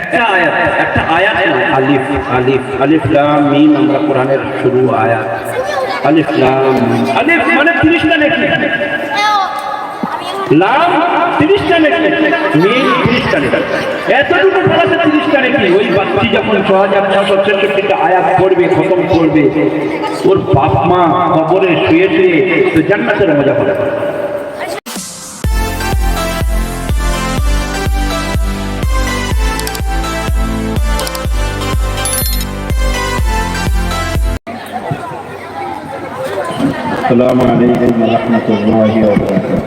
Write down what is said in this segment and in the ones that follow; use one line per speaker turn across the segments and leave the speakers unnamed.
একটা আয়াত না, আলিফ আলিফ আলিফ লাম মিম, আমরা কোরআনের শুরু আয়াত আলিফ লাম। আলিফ মানে 30টা নেকি, লাম 30টা নেকি, মিম 30টা নেকি, এতটুকু পড়াতে 30টা নেকি। ওই বাচ্চি যখন 6666টা আয়াত পড়বে, খতম করবে, ওর বাপ মা কবরে শুয়ে শুয়ে তো জান্নাতের মজা পাবে। السلام عليكم ورحمة الله وبركاته.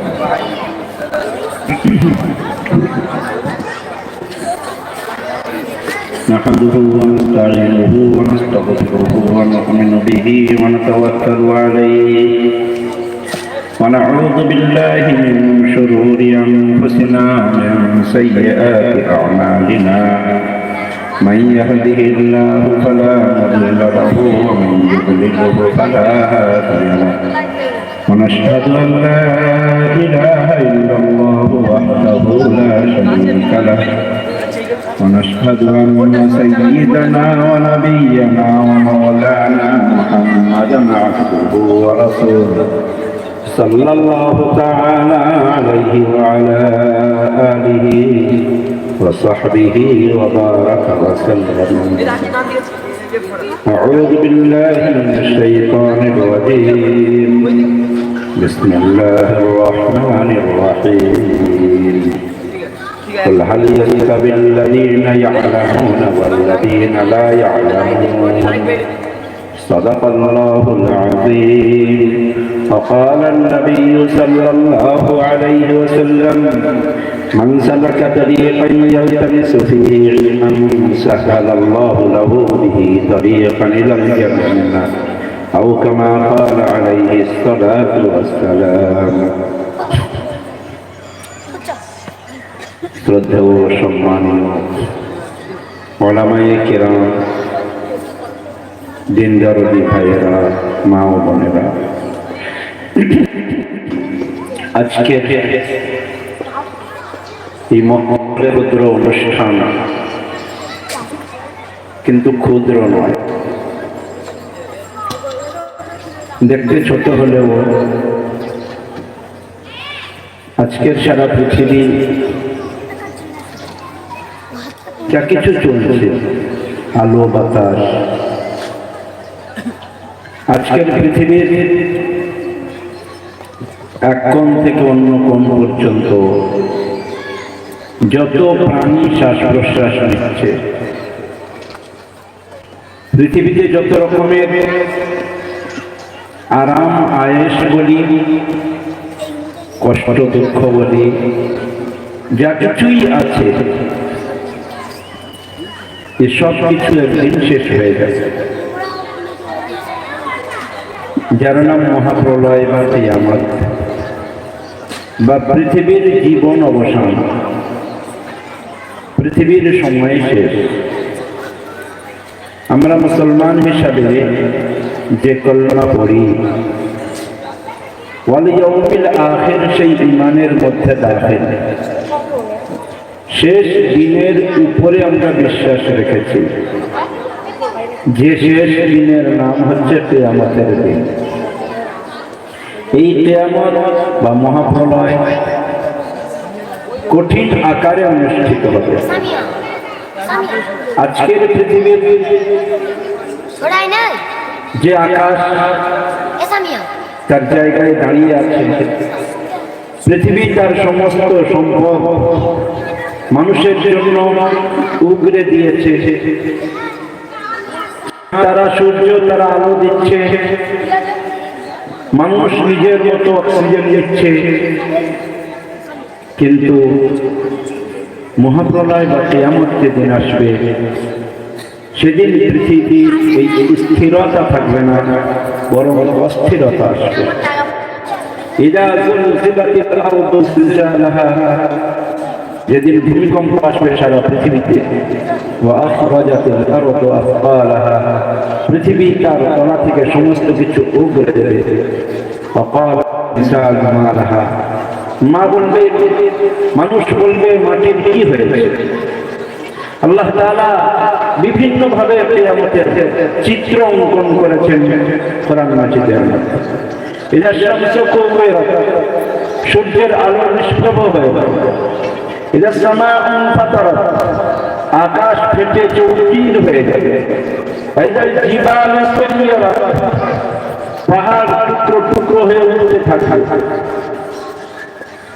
نحمده ونستعينه ونستغفره ونؤمن به ونتوكل عليه ونعوذ بالله من شرور أنفسنا ومن سيئات أعمالنا. من يهده الله فلا مضل له ومن يضلله فلا هادي له. ونشهد أن لا إله إلا الله وحده لا شريك له. ونشهد أن سيدنا ونبينا ومولانا محمدا عبده ورسوله صلى الله تعالى عليه وعلى آله وصحبه وبارك وسلم. أعوذ بالله من الشيطان الرجيم. بسم الله الرحمن الرحيم. قل هل يستوي الذين يعلمون والذين لا يعلمون. صدق الله العظيم. وقال النبي صلى الله عليه وسلم من سلك طريقا يلتمس فيه علما سهل الله له به طريقا إلى الجنة أو كما قال عليه الصلاة والسلام. শ্রদ্ধেয় ও সম্মানীয় উলামায়ে কিরাম, দিনদারী ভাইয়েরা, মা ও বোনেরা, আজকে এই ক্ষুদ্র অনুষ্ঠান কিন্তু ক্ষুদ্র নয়, দেখতে ছোট হলেও আজকের সারা পৃথিবী যা কিছু চলছে, আলো বাতাস, আজকের পৃথিবীর এক কোণ থেকে অন্য কোণ পর্যন্ত যত প্রাণী শ্বাস প্রশ্বাস নিচ্ছে, পৃথিবীতে যত রকমের আরাম আয়েশ বলি, কষ্ট দুঃখ বলি, যা কিছুই আছে, এসব কিছু একদিন শেষ হয়ে যাবে, যার নাম মহাপ্রলয় বা কিয়ামত বা পৃথিবীর জীবন অবসান, পৃথিবীর সময় শেষ। আমরা মুসলমান হিসাবে যে কলমা পড়ি, ওয়াল ইয়াউমিল আখির, সেই ঈমানের মধ্যে দাখিল, শেষ দিনের উপরে আমরা বিশ্বাস রেখেছি, যে শেষ দিনের নাম হচ্ছে কিয়ামতের দিন। এই কিয়ামত বা মহাপ্রলয় কঠিন আকারে অনুষ্ঠিত হবে। আজকের পৃথিবীর যে আকাশ তার জায়গায় দাঁড়িয়ে আছে, পৃথিবী তার সমস্ত সম্ভব মানুষের জন্য উগরে দিয়েছে, তারা সূর্য তারা আলো দিচ্ছে, মানুষ নিজের মতো অক্সিজেন নিচ্ছে, কিন্তু মহাপ্রলয় বা কিয়ামতের দিন আসবে, সেদিন পৃথিবীর এই স্থিরতা থাকবে না, বরং অস্থিরতা আসবে। ইযা যুলজিলাতিল আরদু জিলজালাহা, যেদিন ভূমিকম্প আসবে সারা পৃথিবীতে, ওয়া আখরাজাতিল আরদু আসকালাহা, পৃথিবী তার তলা থেকে সমস্ত কিছু উগরে দেবে। ওয়া ক্বালা ইনসানু মা লাহা, মা বলবে, মানুষ বলবে মাটির কি হয়েছে? আল্লাহ তাআলা বিভিন্ন ভাবে কিয়ামতের চিত্র অঙ্কন করেছেন কোরআন মাজিদের মধ্যে। ইযা শামসু কুবিরাত, সূর্যের আলো নিষ্প্রভ হয়ে গেল। ইযা সামাউ ফাতারাত, আকাশ ফেটে চৌচির হয়ে যাবে। ইযা জিবালু সুয়িরাত, পাহাড় টুকরো টুকরো হয়ে উঠতে থাকবে।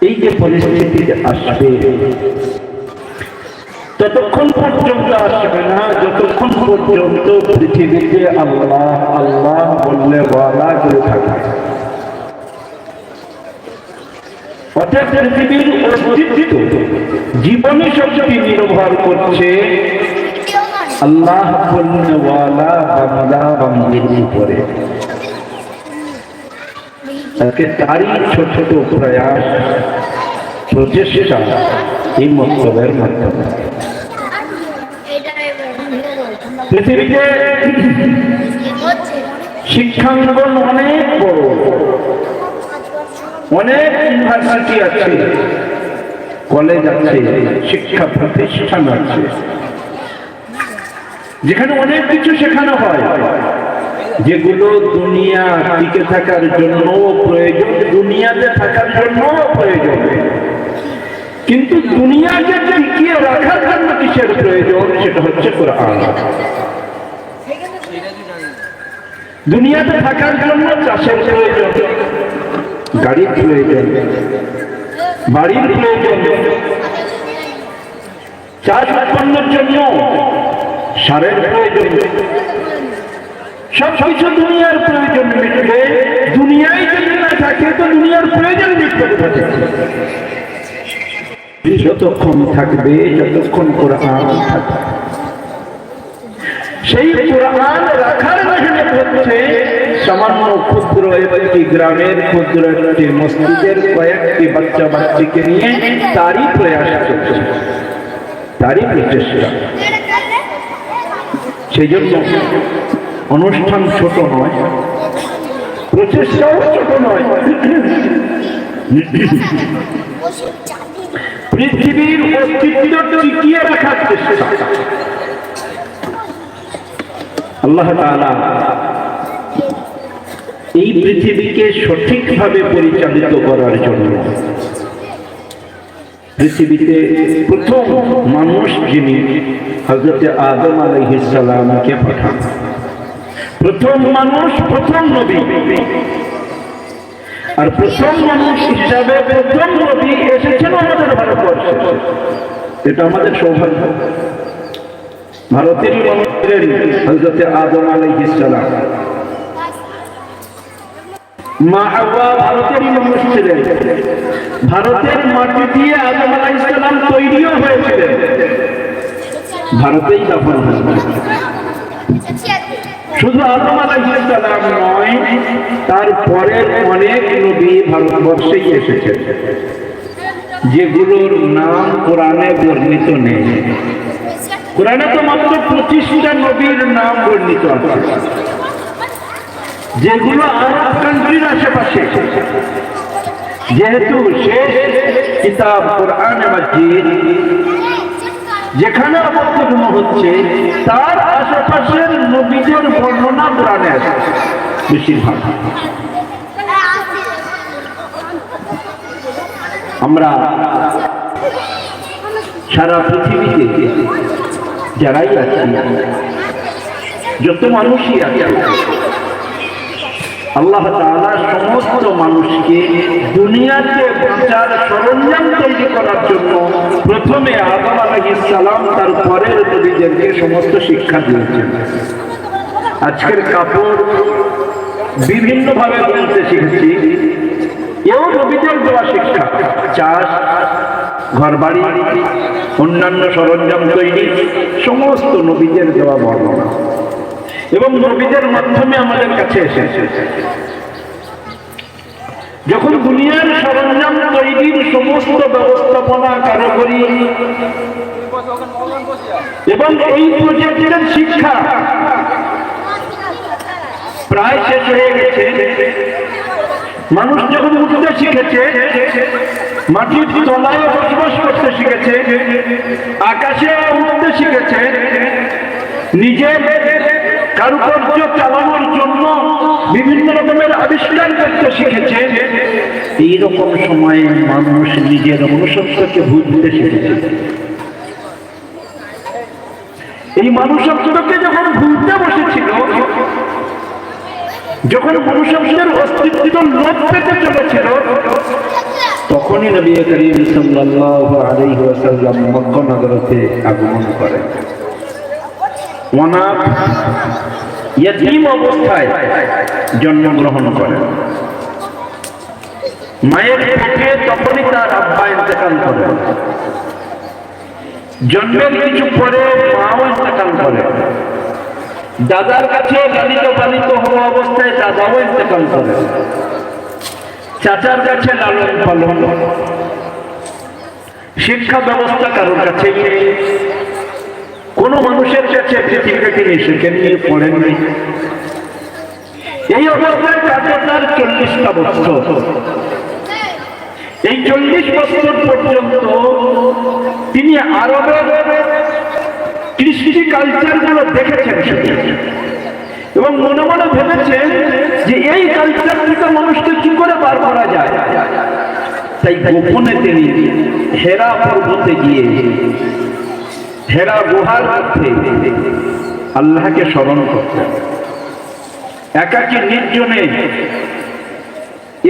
এই যে পরিস্থিতি আসবে, ততক্ষণ পর্যন্ত আসবে না যতক্ষণ পর্যন্ত পৃথিবীতে আল্লাহ আল্লাহ বললে বলা করে থাকে। অর্থাৎ পৃথিবীর অস্তিত্ব, জীবনী শক্তি নির্ভর করছে আল্লাহ বলনেওয়ালা বান্দা বান্দির উপরে। তাকে তারই ছোট ছোট প্রয়াস, প্রচেষ্টা এই মতলবের মাধ্যমে পৃথিবীতে শিক্ষাঙ্গন অনেক বড়, অনেক ইউনিভার্সিটি আছে, কলেজ আছে, শিক্ষা প্রতিষ্ঠান আছে, যেখানে অনেক কিছু শেখানো হয়, যেগুলো দুনিয়া টিকে থাকার জন্য প্রয়োজন, দুনিয়াতে থাকার জন্য প্রয়োজন। কিন্তু দুনিয়াকে টিকিয়ে রাখার জন্য কিসের প্রয়োজন? সেটা হচ্ছে কোরআন। দুনিয়াতে থাকার জন্য চাষের প্রয়োজন, গাড়ির প্রয়োজন, বাড়ির প্রয়োজন, চাষ উৎপন্নের জন্য সারের প্রয়োজন, সব কিছু দুনিয়ার প্রয়োজন মিটবে। দুনিয়ায় যদি না থাকে তো দুনিয়ার প্রয়োজন মিটবে কোথা থেকে? যতক্ষণ থাকবে, যতক্ষণ কোরআন থাকবে। সেই কোরআন রাখার মেহনত হচ্ছে সামান্য ক্ষুদ্র একটি গ্রামের ক্ষুদ্র একটি মসজিদের কয়েকটি বাচ্চা বাচ্চিকে নিয়ে তারই প্রয়াস চলছে, তারই প্রচেষ্টা। সেই জন্য অনুষ্ঠান ছোট নয়, প্রচেষ্টাও ছোট নয়। পৃথিবীর অস্তিত্ব টিকিয়ে রাখার চেষ্টা আল্লাহ তাআলা এই পৃথিবীকে সঠিকভাবে পরিচালিত করার জন্য পৃথিবীতে প্রথম মানুষ যিনি হযরত আদম আলাইহিস সালামকে পাঠান, প্রথম মানুষ, প্রথম নবী। আর প্রথম মানুষ হিসাবে প্রথম নবী এসেছেন আমাদের ভারতবর্ষে। এটা আমাদের সৌভাগ্য। ভারতেরই মানুষ ছিলেন হযরত আদম আলাইহিস সালাম, মা হাওয়া ভারতেরই মানুষ ছিলেন। ভারতের মাটি দিয়ে আদম আলাইহিস সালাম তৈরিও হয়েছিলেন, ভারতেই দাফন হয়েছিলেন। শুধু আদম আলাইহিস সালাম নয়, তার পরের অনেক নবী ভারতবর্ষেই এসেছেন, যেগুলোর নাম কোরআনে বর্ণিত নেই। কোরআনে তো মাত্র 25টা নবীর নাম বর্ণিত আছে, যেগুলো আরব কান্ট্রির আশেপাশে। যেহেতু শেষ কিতাব কোরআনে মাজিদ যেখানে অবতীর্ণ হচ্ছে, তার আশেপাশের নবীদের বর্ণনা কোরআনে আছে বেশিরভাগ। আমরা সারা পৃথিবীতে যারাই আছি, যত মানুষই আছে, আল্লাহ তাআলা সমস্ত মানুষকে দুনিয়াতে বাঁচার সরঞ্জাম তৈরি করার জন্য প্রথমে আদম আলাইহিস সালাম, তার পরের নবীদেরকে সমস্ত শিক্ষা দিয়েছেন। আজকের কাপড় বিভিন্ন ভাবে বলতে শিখেছি, এও নবীদের দেওয়া শিক্ষা। চাষ, ঘরবাড়ি, অন্যান্য সরঞ্জাম তৈরি, সমস্ত নবীদের দেওয়া বর্ণনা এবং নবীদের মাধ্যমে আমাদের কাছে এসেছে। যখন দুনিয়ার সরঞ্জাম তৈরির সমস্ত ব্যবস্থাপনা, কারিগরি এবং এই প্রজেক্টের শিক্ষা প্রায় শেষ হয়ে গেছে, মানুষ যখন উঠতে শিখেছে, মাটির তলায় বসবাস করতে শিখেছে, আকাশে উঠতে শিখেছে, নিজের কারুকার্য চালানোর জন্য বিভিন্ন রকমের আবিষ্কার করতে শিখেছে। এইরকম সময়ে মানুষ নিজের মনুষ্যত্বকে ভুলতে শিখেছে। এই মনুষ্যত্বকে যখন ভুলতে বসেছিল, যখন মনুষ্যত্বের অস্তিত্ব লোপ পেতে চলেছিল, তখনই নবী করিম সাল্লাল্লাহু আলাইহি ওয়াসাল্লাম মক্কা নগরীতে আগমন করেন। অনাথ ইয়তীম অবস্থায় জন্মগ্রহণ করেন। মায়ের পেটে তখনই তার আব্বা ইন্তেকাল করেন। জন্মের কিছু পরে মাও ইন্তেকাল করেন। দাদার কাছে লালিত পালিত হওয়া অবস্থায় দাদাও ইন্তেকাল করেন। চাচার কাছে লালন পালন, শিক্ষা ব্যবস্থা কারোর কাছে নেই। কোন মানুষের কাছে পৃথিবীতে তিনি শিখেননি, পড়েননি। এই অবস্থায় কাটে তার 40টা বছর। এই 40 বছর পর্যন্ত তিনি আরবের কৃষ্টি কালচার গুলো দেখেছেন এবং মনে মনে ভেবেছেন যে এই কালচার থেকে মানুষকে কি করে বার করা যায়। তাই গোপনে তিনি হেরা পর্বতে গিয়ে হেরা গুহার মধ্যে আল্লাহকে স্মরণ করতেন। একাকী নির্জনে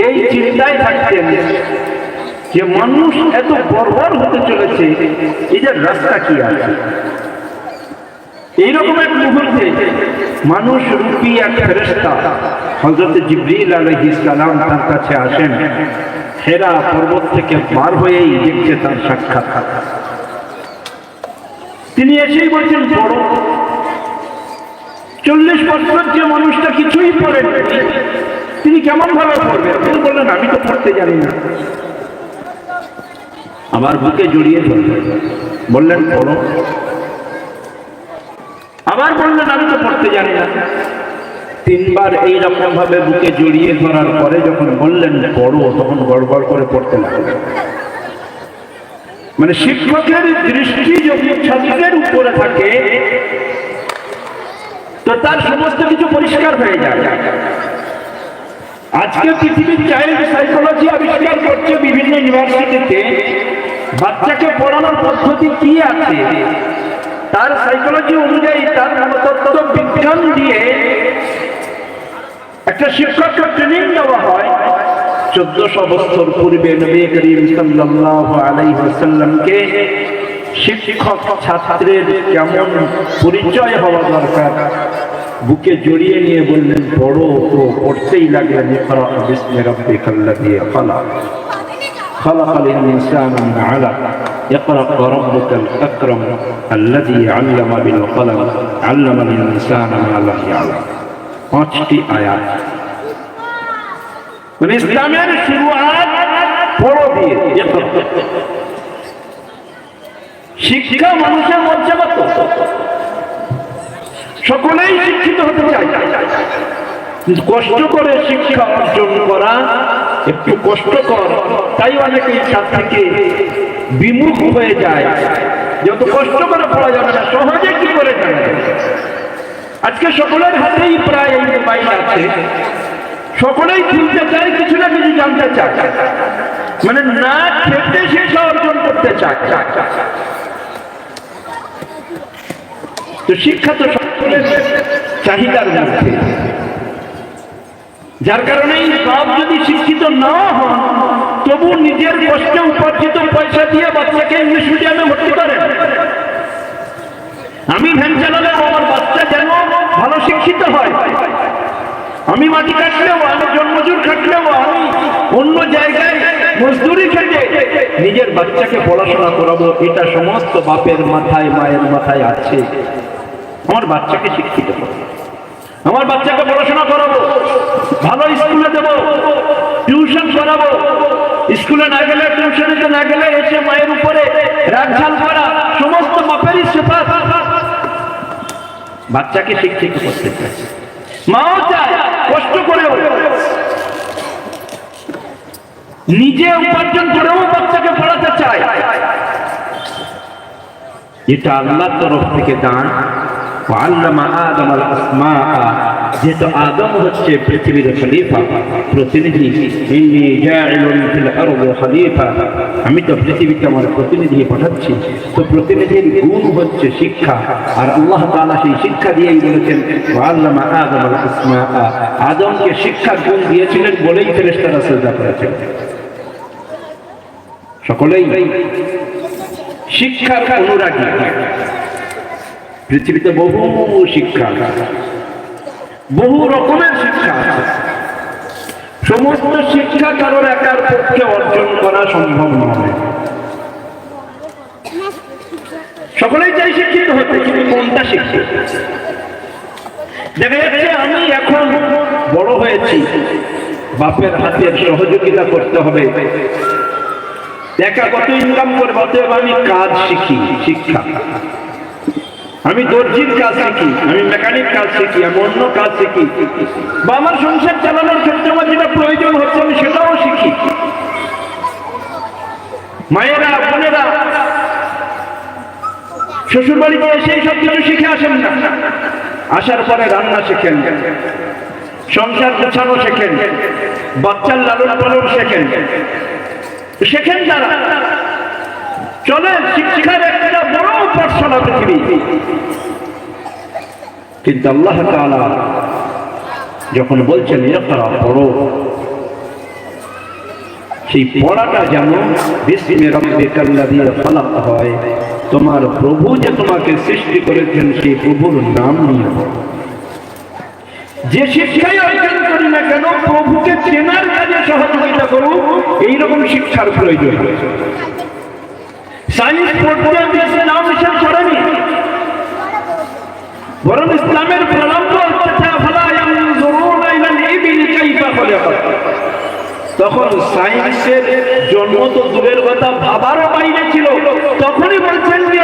এই চিন্তায় থাকতেন যে মানুষ এত বর্বর হতে চলেছে, এদের রাস্তা কি আছে। এইরকম এক মুহূর্তে মানুষ রূপী এক ফেরেশতা হযরত জিবরীল আলাইহিস সালাম তার কাছে আসেন। হেরা পর্বত থেকে পার হয়েই দেখছে তার সাক্ষাৎ। তিনি এসেই বলছেন, বড় 40 বছর যে মানুষটা কিছুই পড়েন তিনি কেমন ভাবে পড়বেন? তিনি বললেন, আমি তো পড়তে জানি না। আমার বুকে জড়িয়ে ধরলেন, বললেন পড়ো। আবার বললেন, আমি তো পড়তে জানি না। 3 বার এইরকম ভাবে বুকে জড়িয়ে ধরার পরে যখন বললেন পড়ো, তখন গড়গড় করে পড়তে লাগলেন। মানে শিক্ষকের দৃষ্টি যদি ছাত্রের উপরে থাকে তো তার সমস্ত কিছু পরিষ্কার হয়ে যায়। আজকে পৃথিবীর চাইল্ড সাইকোলজি আবিষ্কার করছে বিভিন্ন ইউনিভার্সিটিতে। বাচ্চাকে পড়ানোর পদ্ধতি কি আছে তার সাইকোলজি অনুযায়ী, তার মনতত্ত্ব বিজ্ঞান দিয়ে একটা শিক্ষককে ট্রেনিং দেওয়া হয়। 1400 বছর পূর্বে নবী করিম সাল্লাল্লাহু আলাইহি ওয়াসাল্লামকে শিক্ষক ছাত্রের কেমন পরিচয় হওয়া দরকার বুকে জড়িয়ে নিয়ে বললেন পড়ো, তো পড়তেই লাগলেন। ইকরা বিসমি রাব্বিকাল্লাযী খালাক, খালাকাল ইনসানা মিন আলাক, ইকরা রাব্বুকাল আকরাম আল্লাযী আল্লামা বিল কলম, আল্লামাল ইনসানা মা লাম ইয়ালাম। 5টি আয়াত। মানে ইসলামের শুরুয়াত পড়ো দিয়ে। শিক্ষা মানুষের মর্যাদা, সকলেই শিক্ষিত হতে চায়, কষ্ট করে শিক্ষা অর্জন করা একটু কষ্টকর। তাই অনেকেই তার থেকে বিমুখ হয়ে যায়। যত কষ্ট করে পড়া যাবে না, সহজে কি করে জানা যাবে। আজকে সকলের হাতেই প্রায় এই মোবাইল আছে, সকলেই খুলতে চায়, কিছু না কিছু জানতে চায়, মানে না খেতে শিক্ষা অর্জন করতে চায়। তো শিক্ষা তো সকলের চাহিদার মধ্যে, যার কারণে বাপ যদি শিক্ষিত না হন তবু নিজের কষ্টে উপার্জিত পয়সা দিয়ে বাচ্চাকে ইংলিশ মিডিয়ামে ভর্তি করেন। আমি ভ্যান চালালেও আমার বাচ্চা যেন ভালো শিক্ষিত হয়। আমি মাটি কাটলেও, আমি জন্মজুর খাটলেও, আমি অন্য জায়গায় মজদুরি খেটে নিজের বাচ্চাকে পড়াশোনা করাবো, এটা সমস্ত বাপের মাথায় মায়ের মাথায় আছে। আমার বাচ্চাকে শিক্ষিত করবো, আমার বাচ্চাকে পড়াশোনা করাবো, ভালো স্কুলে দেবো, টিউশন করাবো। স্কুলে না গেলে, টিউশনিতে না গেলে এসে মায়ের উপরে রাগঝাল করা, সমস্ত বাপেরই সিফাত। বাচ্চাকে শিক্ষিত করতে চায়, মাও চায় কষ্ট করেও, নিজে উপার্জন করেও বাচ্চাকে পড়াতে চায়। যেটা আল্লাহর তরফ থেকে দান। আল্লামা আদম আল আসমাআ, যেহেতু আদম হচ্ছে পৃথিবীর খলিফা, প্রতিনিধি। ইন্নী জাইলুন ফিল আরদি খলিফা, আমি তো পৃথিবীতে আমার প্রতিনিধি পাঠাচ্ছি। তো প্রতিনিধির গুণ হচ্ছে শিক্ষা, আর আল্লাহ তাআলা সেই শিক্ষা দিয়েই বলেছেন আল্লামা আদম আল আসমাআ, আদমকে শিক্ষার গুণ দিয়েছিলেন বলেই ফেরেশতারা সিজদা করেছেন। সকলেই শিক্ষার অনুরাগী। পৃথিবীতে বহু শিক্ষা, বহু রকমের শিক্ষা আছে। সমস্ত শিক্ষা কারোর একার পক্ষে অর্জন করা সম্ভব নয়। সকলেই চাই শিক্ষিত হতে, কিন্তু কোনটা শিখছে? দেখা যাচ্ছে আমি এখন বড় হয়েছি, বাপের হাতের সহযোগিতা করতে হবে, একা কত ইনকাম করবো, অতএব আমি কাজ শিখি। শিক্ষা, আমি দর্জির কাজ শিখি, আমি মেকানিক কাজ শিখি, আমি অন্য কাজ শিখি, বা আমার সংসার চালানোর ক্ষেত্রে আমার যেটা প্রয়োজন হচ্ছে আমি সেটাও শিখি। মায়েরা, বোনেরা শ্বশুর বাড়িতে এসে সব কিছু শিখে আসেন না, আসার পরে রান্না শেখেন, সংসার গোছানো শেখেন, বাচ্চার লালন পালন শেখেন। শেখেন তারা, চলেন শিক্ষার একটা বড় পাঠশালা পৃথিবী। কিন্তু আল্লাহ তাআলা যখন বলছেন ইকরা, পড়ো, সেই পড়াটা যেন বিসমি রাব্বিকাল্লাযী খালাক হয়। তোমার প্রভু যে তোমাকে সৃষ্টি করেছেন সেই প্রভুর নাম নিয়ে পড়ো। যে শিক্ষাই অর্জন করি না কেন, প্রভুকে চেনার কাজে সহযোগিতা করো, এইরকম শিক্ষার প্রয়োজন। সায়েন্স পড়তে গিয়ে নাম হিসাব করেনি, বরং ইসলামের প্রারম্ভ হচ্ছে তখন সায়েন্সের জন্ম তো দূরের কথা, ভাবারও বাইরে ছিল। তখনই বলছেন যে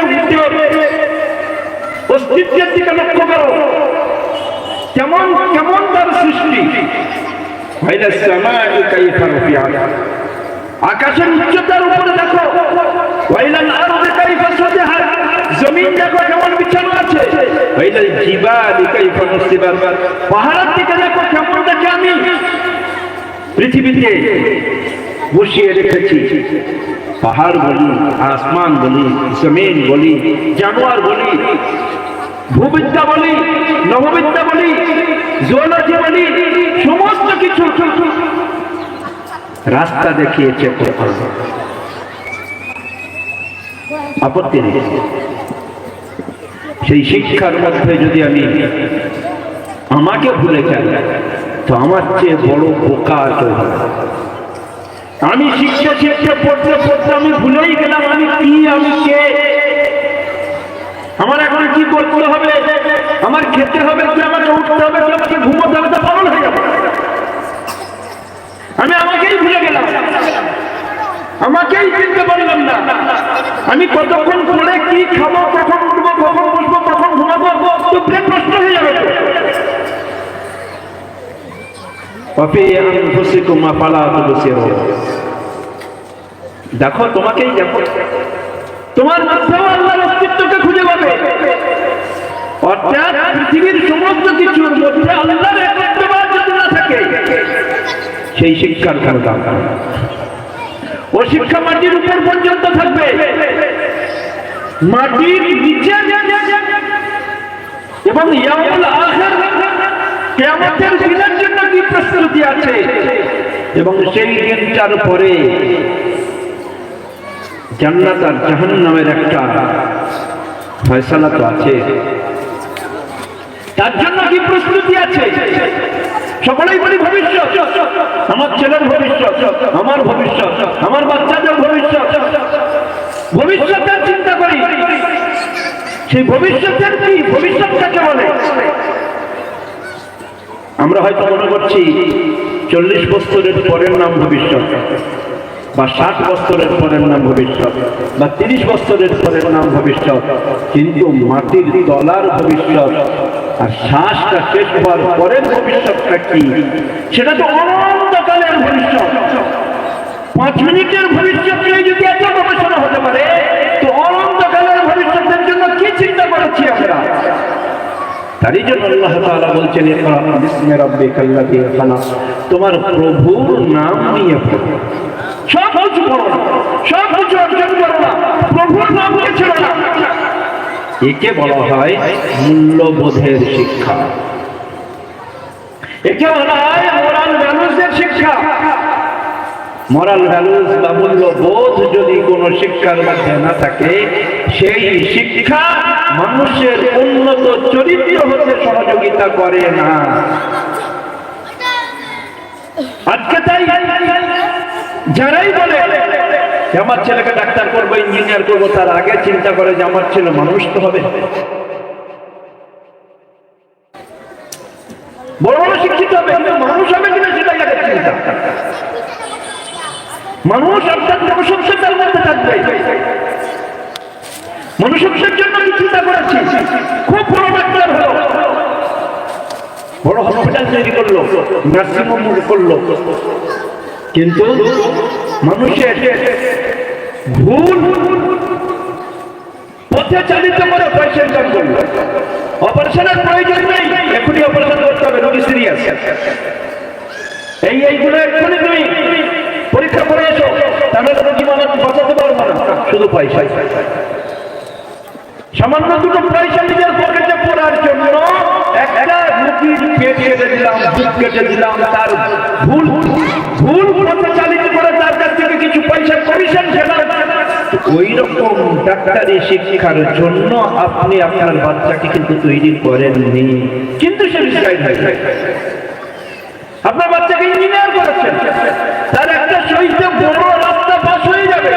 অস্তিত্বের দিকে লক্ষ্য করো, কেমন কেমন তার সৃষ্টি। আকাশের উচ্চতার উপরে দেখো, জমিন দেখো কেমন বিছানো আছে, পাহাড়ের দিকে দেখো কেমন দেখে আমি পৃথিবীতে বসিয়ে রেখেছি। পাহাড় বলি, আসমান বলি, জমিন বলি, জানোয়ার বলি, ভূবিদ্যা বলি, নববিদ্যা বলি, জুওলজি বলি, সমস্ত কিছু রাস্তা দেখিয়েছে। আপত্তি নেই। সেই শিক্ষার মধ্যে যদি আমি আমাকে ভুলে যাই, তো আমার চেয়ে বড় বোকা কেউ হবে। আমি শিক্ষা শিক্ষা পড়তে পড়তে আমি ভুলেই গেলাম আমি কি, আমি কে, আমার এখন কি করতে হবে, আমার খেতে হবে কি, আমাকে উঠতে হবে কি, আমাকে ঘুমোতে হবে, তা পাগল হয়ে যাবে। আমি আমাকেই ভুলে গেলাম, আমাকেই চিনতে পারলাম না। আমি কতক্ষণ পরে কি খাবো, কখন উঠবো, কখন বসবো, কখন ঘুমাবো, তো ব্রেন নষ্ট হয়ে যাবে। দেখো তোমাকেই দেখো, তোমার মধ্যেও আল্লাহর অস্তিত্বকে খুঁজে পাবে। অর্থাৎ পৃথিবীর সমস্ত কিছুর মধ্যে আল্লাহর একত্ববাদ যদি না থাকে, সেই শিক্ষার কোনো দাম নেই। ও শিক্ষা মাটির উপর পর্যন্ত থাকবে, মাটির নিচে এবং ইয়াউমুল আখির কিয়ামতের দিনের জন্য কি প্রস্তুতি আছে, এবং সেই দিনটার পরে জান্নাত আর জাহান্নামের একটা ফয়সালা তো আছে, তার জন্য কি প্রস্তুতি আছে। সকলেই বলি ভবিষ্যৎ, আমার ছেলের ভবিষ্যৎ, আমার ভবিষ্যৎ, আমার বাচ্চাদের ভবিষ্যৎ, ভবিষ্যতের চিন্তা করি। সেই ভবিষ্যতের কি, ভবিষ্যৎ কাকে বলে? আমরা হয়তো মনে করছি 40 বছরের পরের নাম ভবিষ্যৎ, বা 60 বছরের পরের নাম ভবিষ্যৎ, বা 30 বছরের পরের নাম ভবিষ্যৎ। কিন্তু মাটির তলার ভবিষ্যৎ আর শ্বাসটা শেষ হওয়ার পরের ভবিষ্যৎটা কি, সেটা তো অনন্তকালের ভবিষ্যৎ। 5 মিনিটের ভবিষ্যৎ নিয়ে যদি এত গবেষণা হতে পারে, তো অনন্তকালের ভবিষ্যতের জন্য চিন্তা করেছি আমরা। তারই জন্য আল্লাহ তাআলা বলছেন ইকরা বিসমি রাব্বিকাল্লাযী খালাক, তোমার প্রভুর নাম নিয়ে পড়ো। সব কিছু পড়ো না, সব কিছু অর্জন করো না, প্রভুর নামকে ছেড়ো না। একে বলা হয় মূল্যবোধের শিক্ষা, একে বলা হয় মোরাল ভ্যালুজের শিক্ষা। মোরাল ভ্যালুজ বা মূল্যবোধ যদি কোনো শিক্ষার মধ্যে না থাকে, সেই শিক্ষা মানুষের উন্নত চরিত্র হতে সহযোগিতা করে না। আজকে তাই যারাই বলে যে আমার ছেলেকে ডাক্তার করবো, ইঞ্জিনিয়ার করবো, তার আগে চিন্তা করে যে আমার ছেলে মানুষ তো হবে, বড় বড় শিক্ষিত হবে, কিন্তু মানুষ হবে কিনা সেটাই আগে চিন্তা। মানুষ অর্থাৎ মনুষ্যত্বের মধ্যে থাকবে। মনুষ্যত্বের জন্য আমি চিন্তা করেছি, খুব বড় ডাক্তার হলো, বড় হসপিটাল তৈরি করলো, নার্সিংহোম করলো, কিন্তু মানুষের ভুল পথে চালিত করে পয়সা ইনকাম করলো। অপারেশনের প্রয়োজন নেই, এখনই অপারেশন করতে হবে, রোগী সিরিয়াস, এইগুলো এক্ষুনি তুমি পরীক্ষা করে এসো, তাহলে রোগী বাঁচাতে পারবো না। শুধু পয়সা, সামান্য দুটো পয়সা নিজের পকেটে পড়ার জন্য একটা রোগীর পেট কেটে দিলাম, বুক কেটে দিলাম, তার ভুল পথে চালিত করে তার কাছ থেকে কিছু পয়সা কমিশন খেলাম। ওই রকম ডাক্তারি শিক্ষার জন্য আপনি আপনার বাচ্চাকে কিন্তু তৈরি করেননি, কিন্তু সে মিসগাইড হয়ে যায়। আপনার বাচ্চাকে ইঞ্জিনিয়ার করেছেন, তার একটা সইতে বড় রাস্তা পাস হয়ে যাবে,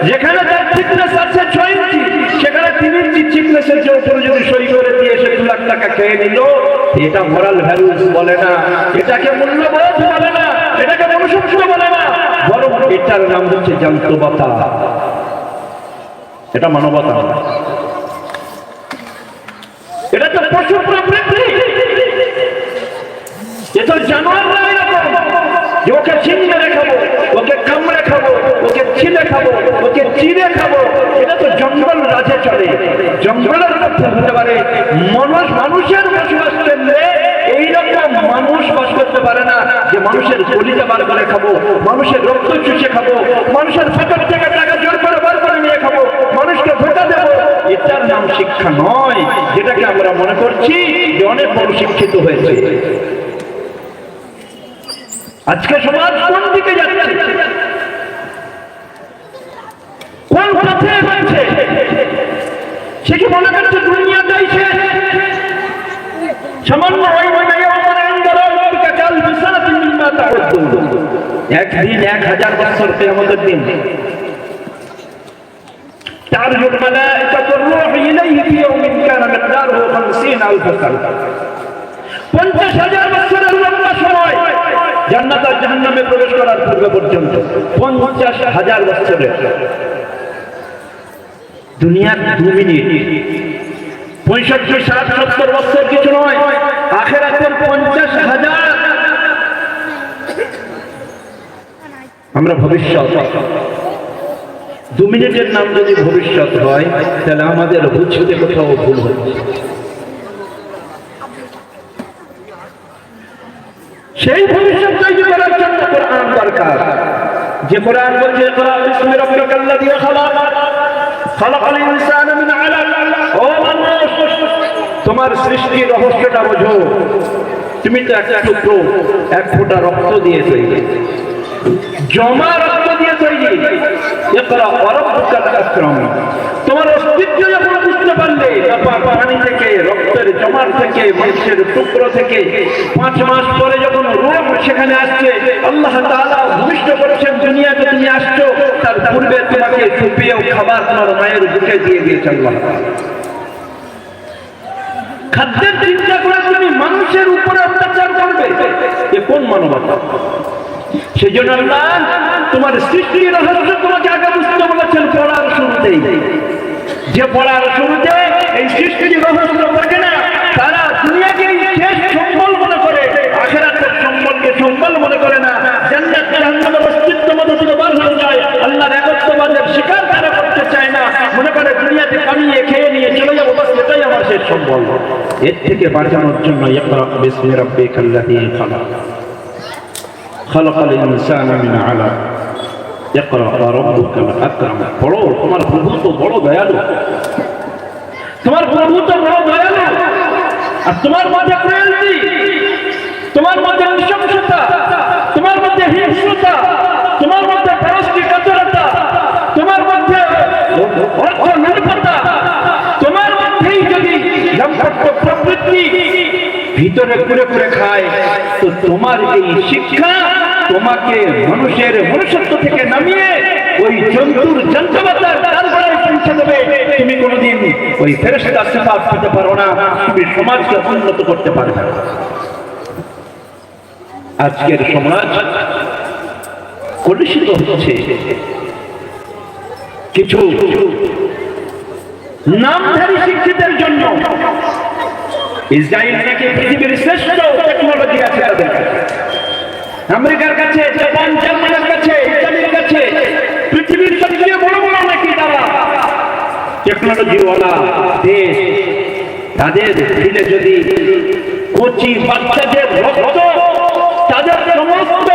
যেখানে তার থিকনেস আছে 6 ইঞ্চি, সেখানে 3 ইঞ্চি থিকনেসের উপরে যদি সই করে দিয়ে সে 2 লাখ টাকা খেয়ে নিল, এটা মোরাল ভ্যালুজ বলে না, এটাকে মূল্যবোধ বলে না, এটাকে মনুষ্যত্ব বলে না, বরং এটার নাম হচ্ছে জান্তবতা, এটা মানবতা। এটা তো পশু প্রবৃত্তি, এ তো জানোয়াররা এরকম যে ওকে ছিঁড়ে খাবো, ওকে কামড়ে খাবো, ওকে ছিলে খাবো, ওকে চিড়ে খাবো। এটা তো জঙ্গল রাজে চলে, জঙ্গলের মধ্যে হতে পারে। মানুষের বসবাস কেন্দ্রে এইরকম মানুষ বাস করতে পারে না যে মানুষের কলিজা বার করে খাবো, মানুষের রক্ত চুষে খাবো, মানুষের পকেট থেকে টাকা জোর করে বার করে নিয়ে খাবো, মানুষকে ভোটা দেবো। এটার নাম শিক্ষা নয়, যেটাকে আমরা মনে করছি যে অনেক বড় শিক্ষিত হয়েছে। আজকে সমাজ কোন দিকে যাচ্ছে, কোন পথে যাচ্ছে? সে কি মনে করছে দুনিয়াটাই শেষ? সামান্য একদিন 1000 বছর কিয়ামতের দিন। تعرج الملائكة الروح إليه في يوم كان مقداره 50,000 سنة। 50,000 বছরের লম্বা সময় জান্নাত আর জাহান্নামে প্রবেশ করার পূর্বে পর্যন্ত 50,000 বছরের। দুনিয়ার 2 মিনিট, 65, 60, 70 বছর কিছু নয়, আখিরাতের 50,000। আমরা ভবিষ্যৎ, 2 মিনিটের নাম যদি ভবিষ্যৎ হয়, তাহলে আমাদের বুঝতে কোথাও ভুল হচ্ছে। সেই ভবিষ্যৎ তৈরি করার জন্য কোরআন দরকার। যে কোরআন বলছে ইকরা বিসমি রাব্বিকাল্লাযী খালাক, খালাকাল ইনসানা মিন আলাক। ও মানুষ, তোমার সৃষ্টির রহস্যটা বোঝো। তুমি তো একটা টুকরো, 1 ফোঁটা রক্ত দিয়ে তৈরি, জমা রক্ত দিয়ে তৈরি। ইকরা ওয়া রাব্বুকাল আকরাম। তোমার অস্তিত্ব যখন বুঝতে পারলে, পানি থেকে, রক্তের জমার থেকে, মাংসের টুকরো থেকে 5 মাস পরে যখন রূহ সেখানে আসছে, আল্লাহ তাআলা ভূমিষ্ঠ করেছেন দুনিয়াতে, তুমি আসছো, তার পূর্বে তোমাকে সুপেয় খাবার তোমার মায়ের বুকে দিয়ে দিয়েছে আল্লাহ। খাদ্যের চিন্তা করে তুমি মানুষের উপরে অত্যাচার করবে, এ কোন মানবতা? সেই জন্য আল্লাহ তোমার সৃষ্টির রহস্য তোমাকে আগে বুঝতে বলেছেন পড়ার শুরুতেই। যে পড়ার শুরুতে এই সৃষ্টির রহস্য থাকে না, তারা দুনিয়াকে শেষ সম্বল মনে করে, আখিরাতের সম্বলকে সম্বল মনে করে না। জান্নাত জাহান্নামের অস্তিত্ব মধ্যে থেকে বার হয়ে যায়। আল্লাহর একত্ববাদের স্বীকার তারা করতে চায় না, মনে করে দুনিয়াতে কামিয়ে খেয়ে নিয়ে চলে যাবো, সম্বল। এর থেকে বাঁচানোর জন্য ইকরা বিসমি রাব্বিকাল্লাযী খালাক, খালাকাল ইনসানা মিন আলাক, ইকরা ওয়া রাব্বুকাল আকরাম। পড়ো, তোমার প্রভু তো বড় দয়ালু, তোমার প্রভু তো বড় দয়ালু। আর তোমার মধ্যে ক্রুয়েলটি, তোমার মধ্যে নৃশংসতা, তোমার মধ্যে হিংস্রতা, তোমার মধ্যে পরশ্রীকাতরতা, তোমার মধ্যে অর্থনৈতিকতা, তোমার মধ্যেই যদি দাম্পত্য প্রবৃত্তি ভিতরে করে করে খায়, তো তোমার এই শিক্ষা তোমাকে মানুষের মনুষ্যত্ব থেকে নামিয়ে ওই জন্তুর যন্ত্রপাতার তারপরে পৌঁছে দেবে। তুমি কোনোদিন ওই ফেরেশতার সিফাত পেতে পারো না, তুমি সমাজকে উন্নত করতে পারবে না। আজকের সমাজ কলুষিত হচ্ছে কিছু নামধারী শিক্ষিতের জন্য। ইসরায়েল নাকি পৃথিবীর শ্রেষ্ঠ টেকনোলজি আছে তাদের কাছে, আমেরিকার কাছে, জাপান জার্মানির কাছে, ইতালির কাছে, পৃথিবীর সবচেয়ে বড় বড় নাকি তারা টেকনোলজিওয়ালা দেশ। তাদের দিলে যদি কচি বাচ্চাদের রক্ত, তাদের সমস্ত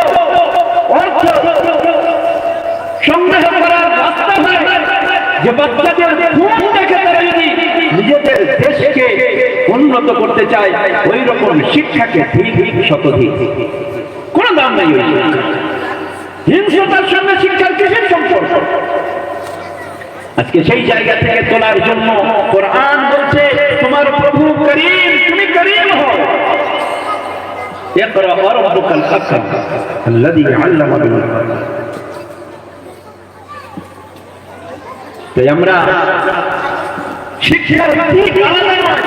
অর্থ সংগ্রহ করার রাস্তা হয়, যে বাচ্চাদের খুন দেখে তারা যদি নিজেদের দেশকে উন্নত করতে চায়, ওই রকম শিক্ষাকে ঠিক শতধিক কোন দাম নেই। হিংস্রতার সঙ্গে শিক্ষার কিসের সম্পর্ক? আজকে সেই জায়গা থেকে তোলার জন্য কোরআন বলছে তোমার প্রভু করিম, তুমি করিম হও। ইকরা ওয়া রাব্বুকাল আকরাম আল্লাযী আল্লামা বিল কলম। তাই আমরা শিক্ষার ঠিক আলাদা নয়,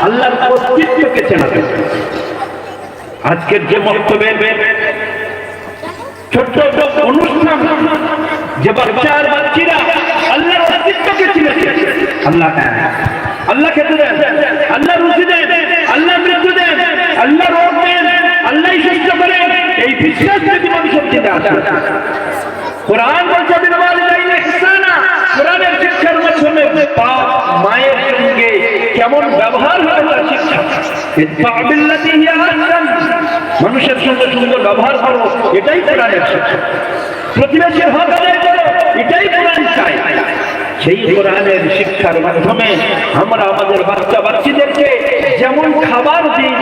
আল্লাহর অস্তিত্বকে চেনাতে। আজকের যে বক্তব্যের ছোট্ট অনুষ্ঠান, যে বাচ্চার বাচ্চিরা আল্লাহর অস্তিত্বকে চিনেছে, আল্লাহ আল্লাহ খেতে দেন, আল্লাহ রুজি দেন, আল্লাহ মৃত্যু দেন, আল্লাহ রোগ দেন, আল্লাহ সুস্থ করেন, এই বিশ্বাস যদি মানুষের চিন্তা আসে। কোরআন বলছে কোরআনের শিক্ষার মাধ্যমে বাপ মায়ের সঙ্গে কেমন ব্যবহার হয় তার শিক্ষা। মানুষের সঙ্গে সুন্দর ব্যবহার করো, এটাই কোরআনের শিক্ষা। প্রতিবেশীর হক আদায় করো, এটাই কোরআন চায়। সেই কোরআনের শিক্ষার মাধ্যমে আমরা আমাদের বাচ্চা বাচ্চাদেরকে যেমন খাবার দিই,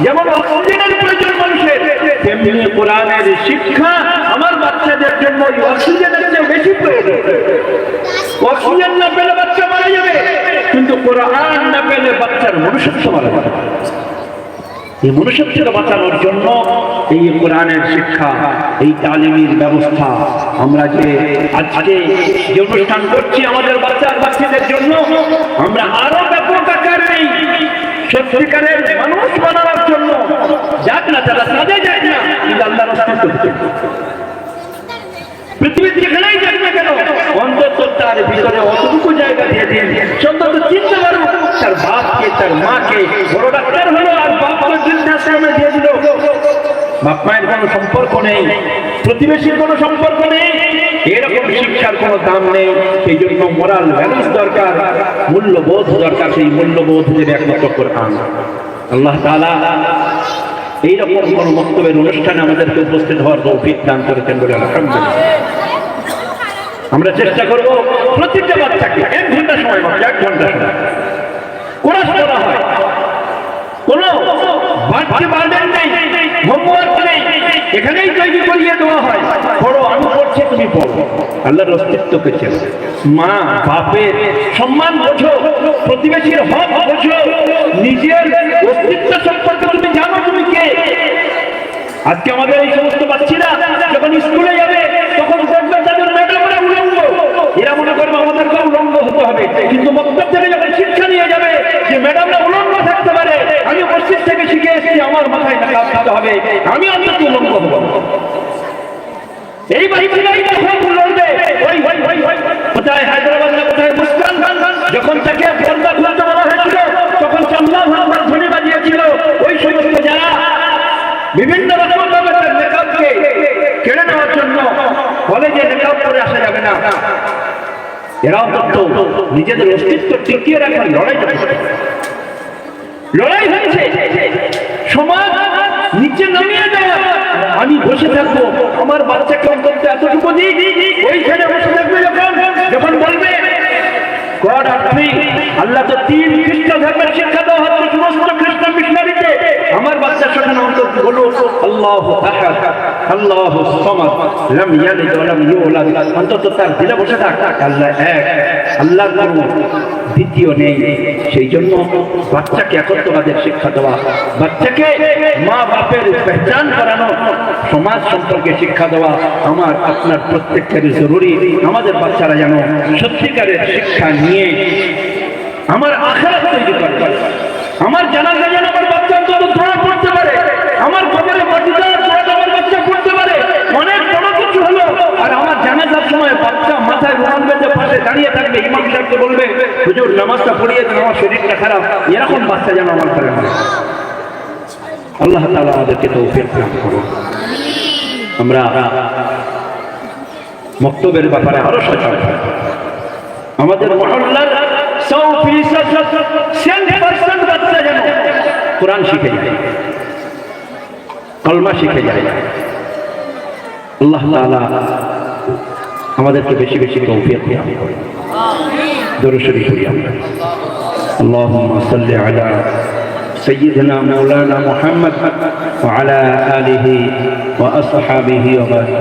যেমন অক্সিজেনের প্রয়োজন মানুষের, তেমনি কোরআনের শিক্ষা আমার বাচ্চাদের জন্য অক্সিজেনের চেয়ে বেশি প্রয়োজন। অক্সিজেন না পেলে বাচ্চা মারা যাবে, কিন্তু কোরআন না পেলে বাচ্চার মনুষ্যত্ব মারা যাবে। এই মনুষ্যত্বকে বাঁচানোর জন্য এই কোরআনের শিক্ষা, এই তালিমের ব্যবস্থা আমরা যে আজকে যে অনুষ্ঠান করছি আমাদের বাচ্চার বাচ্চাদের জন্য, আমরা আরো ব্যাপক আকারে সত্যিকারের মানুষ বানানোর জন্য যাক না, তারা সাজে যাক না, কিন্তু আল্লাহর অস্তিত্ব পৃথিবীর যেখানেই যাক না কেন, অন্তত তার ভিতরে অতটুকু জায়গা দিয়ে দিন, অন্তত চিনতে পারবো তার বাপকে, তার মাকে। বড় ডাক্তার হলো আর বাপকে বৃদ্ধাশ্রমে দিয়ে দিল, বাপ মায়ের কোনো সম্পর্ক নেই, প্রতিবেশীর কোনো সম্পর্ক নেই, এরকম শিক্ষার কোনো দাম নেই। সেই জন্য মোরাল ভ্যালুস দরকার, মূল্যবোধ দরকার। সেই মূল্যবোধের একমাত্র কোরআন। আল্লাহ তাআলা এইরকম কোন বক্তব্যের অনুষ্ঠানে আমাদেরকে উপস্থিত হওয়ার তৌফিক দান করেছেন বলে আলহামদুলিল্লাহ। আমরা চেষ্টা করবো প্রতিটা বাচ্চাকে 1 ঘন্টা সময়, 1 ঘন্টা সময় কোরআন পড়া হয়, কোন বাড়তি বার্ডেন নেই, হোমওয়ার্ক নেই, এখানেই তৈরি করিয়ে দেওয়া হয়। পড়ো, আমি পড়ছি, তুমি পড়ো। আল্লাহর অস্তিত্বকে চেনো, মা বাপের সম্মান বোঝো, প্রতিবেশীর হক বোঝো, নিজের অস্তিত্ব সম্পর্কে তুমি জানো তুমি কে। আজকে আমাদের এই সমস্ত বাচ্চারা যখন স্কুলে যাবে তখন দেখবে তাদের ম্যাডামরা উলঙ্গ, এরা মনে করবে আমাদেরকে উলঙ্গ হতে হবে। কিন্তু বক্তব্য থেকে যখন শিক্ষা নিয়ে যাবে যে ম্যাডামরা উলঙ্গ থাকতে পারে, আমি মসজিদ থেকে শিখে এসেছি আমার মাথায় নিকাব দিতে হবে, আমি অন্তত উলঙ্গ হব। এই বাচ্চারাই তখন লড়বে। কোথায় হায়দ্রাবাদ না কোথায় মুস্কান যখন তাকে পর্দা খুলতে বলা হয়েছিল, তখন আল্লাহু আকবার ধ্বনি বাজিয়েছিল। ওই সমস্ত যারা বিভিন্ন রকম ভাবে তার নিকাবকে কেড়ে নেওয়ার জন্য বলে যে নিকাব করে আসা যাবে না, এরাও তো নিজেদের অস্তিত্ব টিকিয়ে রাখার লড়াই করছে। লড়াই হচ্ছে, সমাজ নিচে নামিয়ে দেওয়া। আমি বসে থাকবো, আমার বাচ্চাকে অন্তত এতটুকু দিই, ওইখানে বসে থাকবে যখন বলবে গড আর থ্রি, আল্লাহ তো তিন, খ্রিস্ট ধর্মের শিক্ষা দেওয়া হচ্ছে সমস্ত খ্রিস্টান মিশনারিতে। আমার বাচ্চার সঙ্গে অন্তত বলো আল্লাহু আহাদ আল্লাহু সামাদ লাম ইয়ালিদ ওয়া লাম ইউলাদ, অন্তত তার দিলে বসে থাক আল্লাহ এক, আল্লাহর কোনো দ্বিতীয় নেই। সেই জন্য বাচ্চাকে একত্ববাদের শিক্ষা দেওয়া, বাচ্চাকে মা বাপের পেহচান করানো, সমাজ সম্পর্কে শিক্ষা দেওয়া আমার আপনার প্রত্যেকের জরুরি। আমাদের বাচ্চারা যেন সত্যিকারের শিক্ষা নিয়ে আমার আখিরাত তৈরি করে। আমার জানাজা যেন আমার বাচ্চা অন্তত দোয়া করতে পারে, আমার কবরে মাটি দেওয়ার দোয়া আমার বাচ্চা করতে পারে। অনেক বড় কিছু হলো, আর আমার জানাজার সময় বাচ্চা মাথায় রুমাল বেঁধে পাশে দাঁড়িয়ে থাকবে, ইমাম সাহেবকে বলবে হুজুর নামাজটা পড়িয়ে দেন, আমার শরীরটা খারাপ। এরকম বাচ্চা যেন আমার ঘরে হয়। আল্লাহ তাআলা আমাদেরকে তৌফিক দান করুন। আমরা মক্তবের ব্যাপারে আরো সচেতন। আমাদের মহল্লার 100% বাচ্চা যেন কোরআন শিখে যায়, কলমা শিখে যায়। আল্লাহ তাআলা আমাদেরকে বেশি বেশি তৌফিক দান করুন। দরুদ শরীফ পড়ি আমরা। আল্লাহুম্মা সাল্লি আলা সাইয়্যিদিনা মাওলানা মুহাম্মদ ওয়া আলা আলিহি ওয়া আসহাবিহি ওয়া বারিক।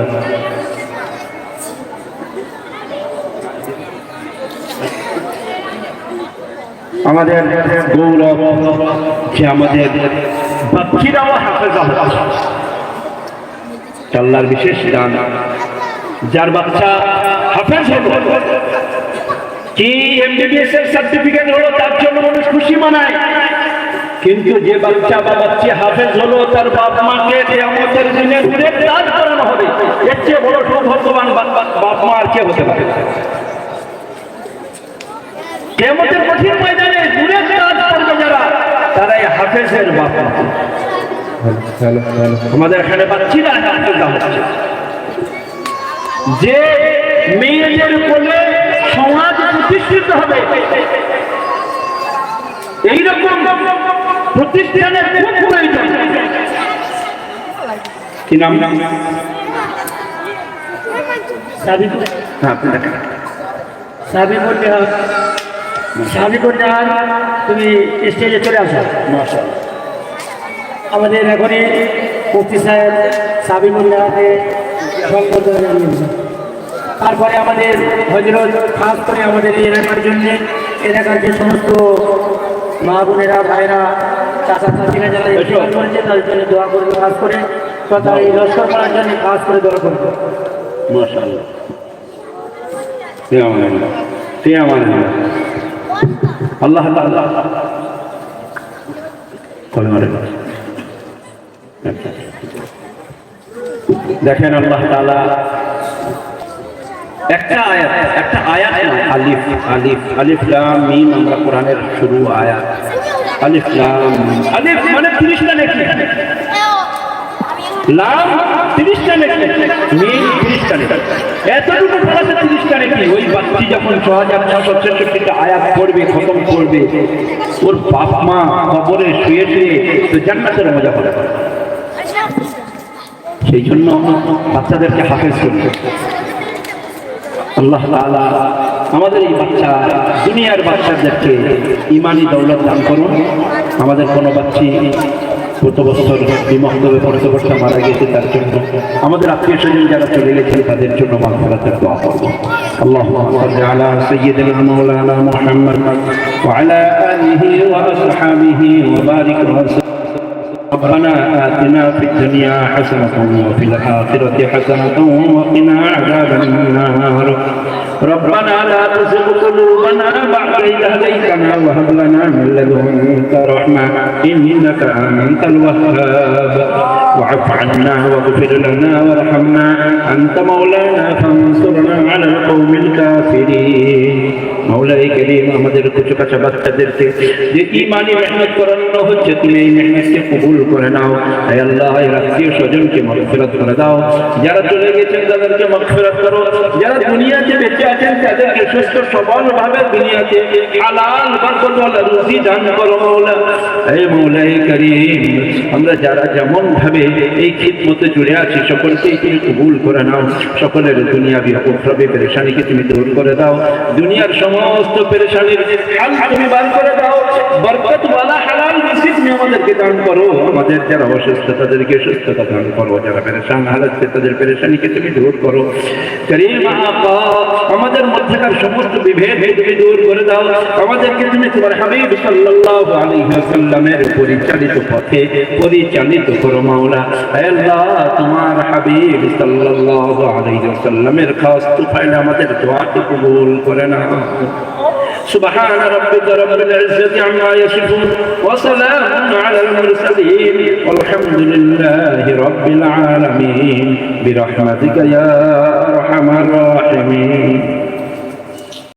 আমাদের গৌরব যে আমাদের বাচ্চারাও হাফেজা হচ্ছে, আল্লাহর বিশেষ দান। যার বাচ্চা হাফেজ হলো, কি এমবিবিএস এর সার্টিফিকেট হলো, তার জন্য মানুষ খুশি মানায়। কিন্তু যে বাচ্চা বা বাচ্চা হাফেজ হলো, তার বাপ মাকে কিয়ামতের দিনে গ্রেফতার করানো হবে। এর চেয়ে বড় সৌভাগ্যবান বাপ মা আর কে হতে পারে? কিয়ামতের কঠিন ময়দানে দূরে কাজ করবে যারা, তারাই হাফেজের বাপ মা। আমাদের এখানে বাচ্চারা হাফেজা হচ্ছে। যে মেয়েদের কোলে সমাজ প্রতিষ্ঠিত হবে, এইরকম প্রতিষ্ঠানের খুব প্রয়োজন। কি নাম?
তুমি স্টেজে চলে আসো। আমাদের এখনই মুফতি সাহেব সাবিকুল্লাহকে সম্বোধন জানিয়েছেন। তারপরে আমাদের হযরত খাস করে আমাদের এই এলাকার জন্য, এলাকার যে সমস্ত মা বোনেরা ভাইরা চাচা চাচিরা যারা ইন্তেকাল করেছে তাদের জন্য দোয়া করবে, খাস করে তথা এই লস্কর করার জন্য খাস করে দোয়া করবে।
মাশাআল্লাহ, ফিয়ামানিল্লাহ। আল্লাহ তাআলা দেখেন, আল্লাহ তাআলা একটা আয়াত আলিফ আলিফ আলিফ লাম মিম, আমরা কোরআনের শুরু আয়াত আলিফ লাম। আলিফ মানে 30টা নেকি, লাম 30টা নেকি, মিম 30টা নেকি। এতটুকু পড়াতে 30টা নেকি। ওই বাচ্চি যখন 6663টা আয়াত পড়বে, খতম করবে, ওর বাপ মা কবরে শুয়ে শুয়ে তো জান্নাতের মজা করে। সেই জন্য বাচ্চাদেরকে হাফেজ করবে। আল্লাহ তাআলা আমাদের এই বাচ্চা, দুনিয়ার বাচ্চাদেরকে ইমানি দৌলত দান করুন। আমাদের কোনো বাচ্চি গত বছর বিমহদেবে পড়তে পড়তে মারা গেছে, তার জন্য আমাদের আত্মীয় স্বজন যারা চলে গেছেন তাদের জন্য মাগফিরাতের দোয়া করব। আল্লাহুম্মা সাল্লি আলা সাইয়্যিদিনা মাওলানা মুহাম্মদ ওয়া আলা আলিহি ওয়া আসহাবিহি ওয়া বারিক ওয়া ربنا آتنا في الدنيا حسنة وفي الآخرة حسنة وقنا عذاب النار. ربنا لا تزغ قلوبنا بعد إذ هديتنا وهب لنا من لدنك رحمة إنك أنت الوهاب. واعف عنا واغفر لنا وارحمنا أنت مولانا فانصرنا على القوم الكافرين. مولاي كريم আমাদের কিছু কাঁচা বাচ্চাদেরকে যে ঈমানি মেহনত করানো হচ্ছে, তুমি এই মেহনতকে কবুল করে নাও। হে আল্লাহ, এর আত্মীয় স্বজনকে মাগফিরাত করে দাও। যারা চলে গেছেন তাদেরকে মাগফিরাত করো। যারা দুনিয়াতে বেঁচে আছেন তাদেরকে সুস্থ সবল ভাবে দুনিয়াতে হালাল বরকতওয়ালা রুজি দান করো মাওলা। হে মৌলাই করিম, আমরা যারা যেমন ভাবে এই খিদমতে জুড়ে আছি সকলকেই তুমি কবুল করে নাও। সকলের দুনিয়াবি উখরাবি পেরেশানিকে তুমি দূর করে দাও। দুনিয়ার সমস্ত পেরেশানির হাল তুমি বার করে দাও। বরকত ওয়ালা হালাল রিজিক তুমি আমাদেরকে দান করো। আমাদের যারা অসুস্থ তাদেরকে সুস্থতা দান করো। যারা পেরেশান হালাতে তাদের পেরেশানিকে তুমি দূর করো। করিম আকা, আমাদের মধ্যকার সমস্ত বিভেদ তুমি দূর করে দাও। আমাদেরকে তুমি তোমার হাবিব সাল্লাল্লাহু আলাইহি ওয়াসাল্লামের পরিচালিত পথে পরিচালিত করো মাওলা। হে আল্লাহ, তোমার হাবিব সাল্লাল্লাহু আলাইহি ওয়াসাল্লামের খাস তুফাইল আমাদের দোয়াকে কবুল করে নাও। سبحان ربك رب العزة عما يصفون وسلام على المرسلين والحمد لله رب العالمين برحمتك يا أرحم الراحمين.